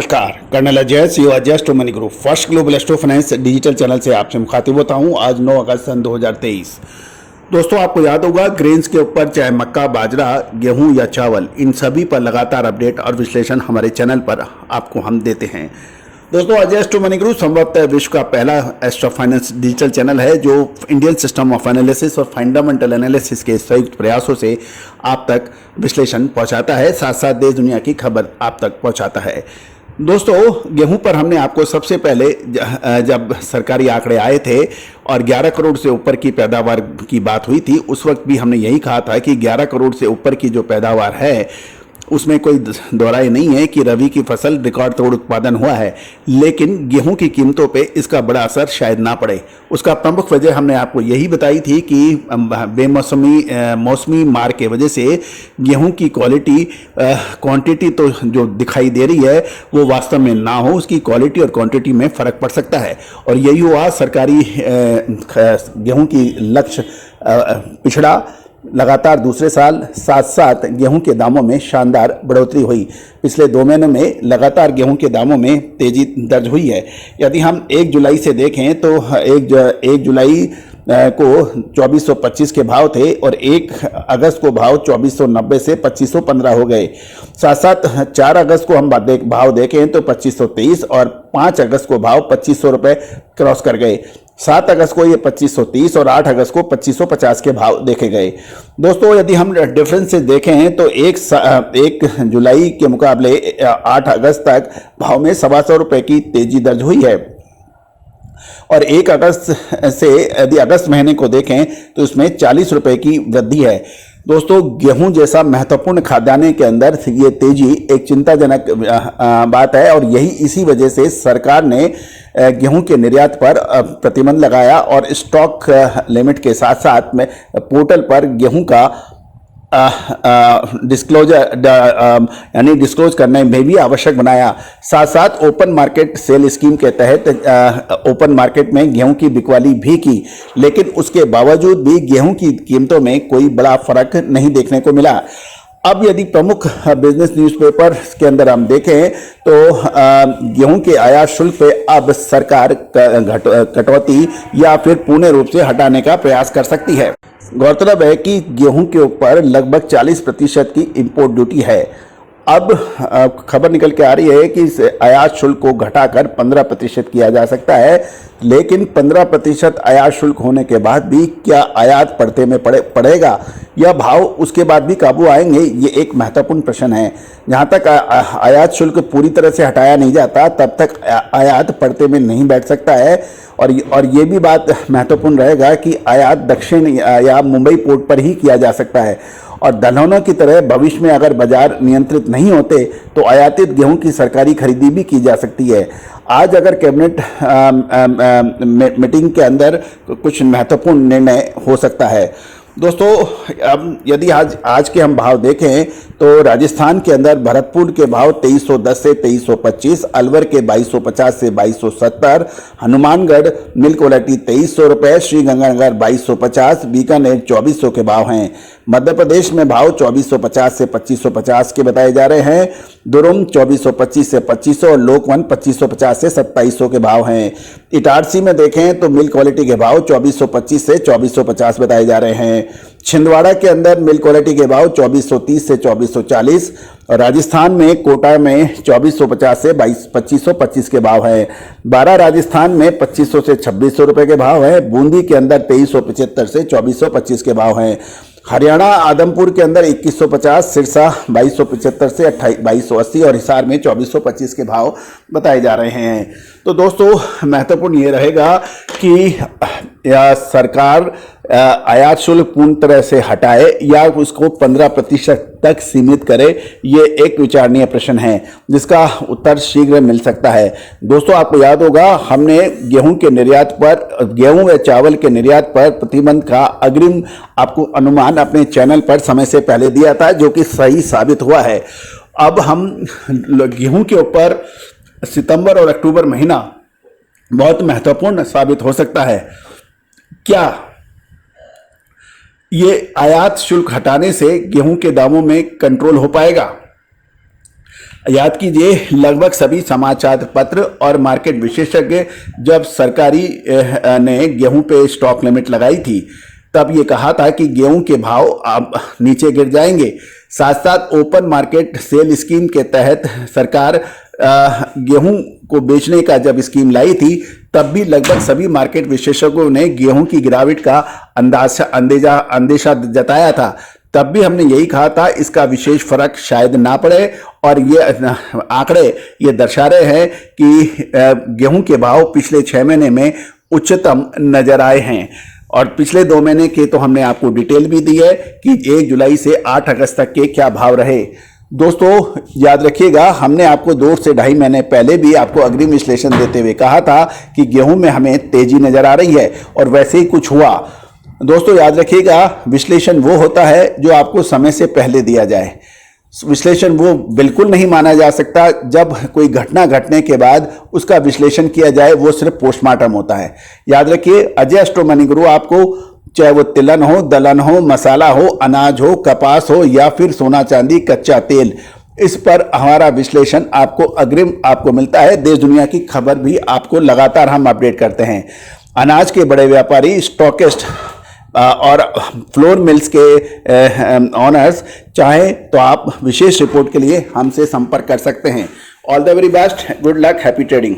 नमस्कार, colonel Ajay CO Ajay स्टो money group first global स्टो finance digital channel से आपसे मुखातिब होता हूं। आज 9 अगस्त सन 2023। दोस्तों, आपको याद होगा ग्रेन्स के ऊपर चाहे मक्का, बाजरा, गेहूं या चावल, इन सभी पर लगातार अपडेट और विश्लेषण हमारे चैनल पर आपको हम देते हैं। दोस्तों, अजय स्टो मनी ग्रुप संभवतः विश्व का पहला एस्ट्रो फाइनेंस डिजिटल चैनल है जो इंडियन सिस्टम ऑफ एनालिसिस और फंडामेंटल एनालिसिस के संयुक्त प्रयासों से आप तक विश्लेषण पहुंचाता है, साथ साथ देश दुनिया की खबर आप तक पहुंचाता है। दोस्तों, गेहूं पर हमने आपको सबसे पहले जब सरकारी आंकड़े आए थे और 11 करोड़ से ऊपर की पैदावार की बात हुई थी, उस वक्त भी हमने यही कहा था कि 11 करोड़ से ऊपर की जो पैदावार है उसमें कोई दोहराई नहीं है कि रबी की फसल रिकॉर्ड तोड़ उत्पादन हुआ है, लेकिन गेहूं की कीमतों पे इसका बड़ा असर शायद ना पड़े। उसका प्रमुख वजह हमने आपको यही बताई थी कि मौसमी मार के वजह से गेहूं की क्वांटिटी तो जो दिखाई दे रही है वो वास्तव में ना हो, उसकी क्वालिटी और क्वांटिटी में फ़र्क पड़ सकता है। और यही हुआ, सरकारी गेहूं की लक्ष्य पिछड़ा लगातार दूसरे साल साथ साथ गेहूं के दामों में शानदार बढ़ोतरी हुई। पिछले 2 महीनों में लगातार गेहूं के दामों में तेजी दर्ज हुई है। यदि हम 1 जुलाई से देखें तो 1 जुलाई को 2425 के भाव थे और 1 अगस्त को भाव 2490 से 2515 हो गए। साथ साथ 4 अगस्त को हम भाव देखें तो 2523 और 5 अगस्त को भाव 2500 रुपये क्रॉस कर गए। 7 अगस्त को ये 2530 और 8 अगस्त को 2550 के भाव देखे गए। दोस्तों, यदि हम डिफरेंस से देखें तो 1 जुलाई के मुकाबले 8 अगस्त तक भाव में 125 रुपये की तेजी दर्ज हुई है और 1 अगस्त से यदि अगस्त महीने को देखें तो इसमें 40 रुपये की वृद्धि है। दोस्तों, गेहूं जैसा महत्वपूर्ण खाद्यान्न के अंदर ये तेजी एक चिंताजनक बात है और यही इसी वजह से सरकार ने गेहूं के निर्यात पर प्रतिबंध लगाया और स्टॉक लिमिट के साथ साथ में पोर्टल पर गेहूं का डिस्क्लोज करने में भी आवश्यक बनाया। साथ साथ ओपन मार्केट सेल स्कीम के तहत ओपन मार्केट में गेहूं की बिकवाली भी की, लेकिन उसके बावजूद भी गेहूं की कीमतों में कोई बड़ा फर्क नहीं देखने को मिला। अब यदि प्रमुख बिजनेस न्यूज़पेपर के अंदर हम देखें तो गेहूं के आयात शुल्क पे अब सरकार कटौती या फिर पूर्ण रूप से हटाने का प्रयास कर सकती है। गौरतलब है कि गेहूं के ऊपर लगभग 40% की इंपोर्ट ड्यूटी है। अब खबर निकल के आ रही है कि इस आयात शुल्क को घटाकर 15% किया जा सकता है, लेकिन 15% आयात शुल्क होने के बाद भी क्या आयात पड़ते में पड़ेगा या भाव उसके बाद भी काबू आएंगे, ये एक महत्वपूर्ण प्रश्न है। जहाँ तक आयात शुल्क पूरी तरह से हटाया नहीं जाता तब तक आयात पड़ते में नहीं बैठ सकता है और ये भी बात महत्वपूर्ण रहेगा कि आयात दक्षिण या मुंबई पोर्ट पर ही किया जा सकता है और दलहनों की तरह भविष्य में अगर बाजार नियंत्रित नहीं होते तो आयातित गेहूं की सरकारी खरीदी भी की जा सकती है। आज अगर कैबिनेट मीटिंग के अंदर कुछ महत्वपूर्ण निर्णय हो सकता है। दोस्तों, अब यदि आज के हम भाव देखें तो राजस्थान के अंदर भरतपुर के भाव 2310 से 2325, अलवर के 2250 से 2270, हनुमानगढ़ मिल्क क्वालिटी 2300 रुपये, श्रीगंगानगर 2250, बीकानेर 2400 के भाव हैं। मध्य प्रदेश में भाव 2450 से 2550 के बताए जा रहे हैं। दुरुम 2425 से 2500 और लोकवन 2550 से 2700 के भाव हैं। इटारसी में देखें तो मिल्क क्वालिटी के भाव 2425 से 2450 बताए जा रहे हैं। छिंदवाड़ा के अंदर मिल्क क्वालिटी के भाव 2430 से 2440 और राजस्थान में कोटा में 2450 से 2525 के भाव है। 12 राजस्थान में 2500 से 2600 रुपये के भाव है। बूंदी के अंदर 2375 से 2425 के भाव हैं। हरियाणा आदमपुर के अंदर 2150, सिरसा 2275 से 2280 और हिसार में 2425 के भाव बताए जा रहे हैं। तो दोस्तों, महत्वपूर्ण ये रहेगा कि सरकार आयात शुल्क पूर्ण तरह से हटाए या उसको 15% तक सीमित करे, ये एक विचारणीय प्रश्न है जिसका उत्तर शीघ्र मिल सकता है। दोस्तों, आपको याद होगा हमने गेहूं के निर्यात पर, गेहूं या चावल के निर्यात पर प्रतिबंध का अग्रिम आपको अनुमान अपने चैनल पर समय से पहले दिया था, जो कि सही साबित हुआ है। अब हम गेहूं के ऊपर सितंबर और अक्टूबर महीना बहुत महत्वपूर्ण साबित हो सकता है। क्या ये आयात शुल्क हटाने से गेहूं के दामों में कंट्रोल हो पाएगा? याद कीजिए, लगभग सभी समाचार पत्र और मार्केट विशेषज्ञ जब सरकारी ने गेहूं पे स्टॉक लिमिट लगाई थी तब ये कहा था कि गेहूं के भाव अब नीचे गिर जाएंगे। साथ साथ ओपन मार्केट सेल स्कीम के तहत सरकार गेहूं को बेचने का जब स्कीम लाई थी तब भी लगभग सभी मार्केट विशेषज्ञों ने गेहूं की गिरावट का अंदेशा जताया था। तब भी हमने यही कहा था इसका विशेष फर्क शायद ना पड़े, और ये आंकड़े ये दर्शा रहे हैं कि गेहूं के भाव पिछले 6 महीने में उच्चतम नजर आए हैं। और पिछले 2 महीने के तो हमने आपको डिटेल भी दी है कि 1 जुलाई से 8 अगस्त तक के क्या भाव रहे। दोस्तों याद रखिएगा, हमने आपको 2 से 2.5 महीने पहले भी आपको अग्रिम विश्लेषण देते हुए कहा था कि गेहूं में हमें तेजी नजर आ रही है, और वैसे ही कुछ हुआ। दोस्तों याद रखिएगा, विश्लेषण वो होता है जो आपको समय से पहले दिया जाए। विश्लेषण वो बिल्कुल नहीं माना जा सकता जब कोई घटना घटने के बाद उसका विश्लेषण किया जाए, वो सिर्फ पोस्टमार्टम होता है। याद रखिए, अजय एस्ट्रो मनी गुरु आपको चाहे वो तिलहन हो, दलहन हो, मसाला हो, अनाज हो, कपास हो या फिर सोना चांदी, कच्चा तेल, इस पर हमारा विश्लेषण आपको अग्रिम आपको मिलता है। देश दुनिया की खबर भी आपको लगातार हम अपडेट करते हैं। अनाज के बड़े व्यापारी, स्टॉकिस्ट और फ्लोर मिल्स के ऑनर्स चाहे तो आप विशेष रिपोर्ट के लिए हमसे संपर्क कर सकते हैं। All the very best, good luck, happy trading.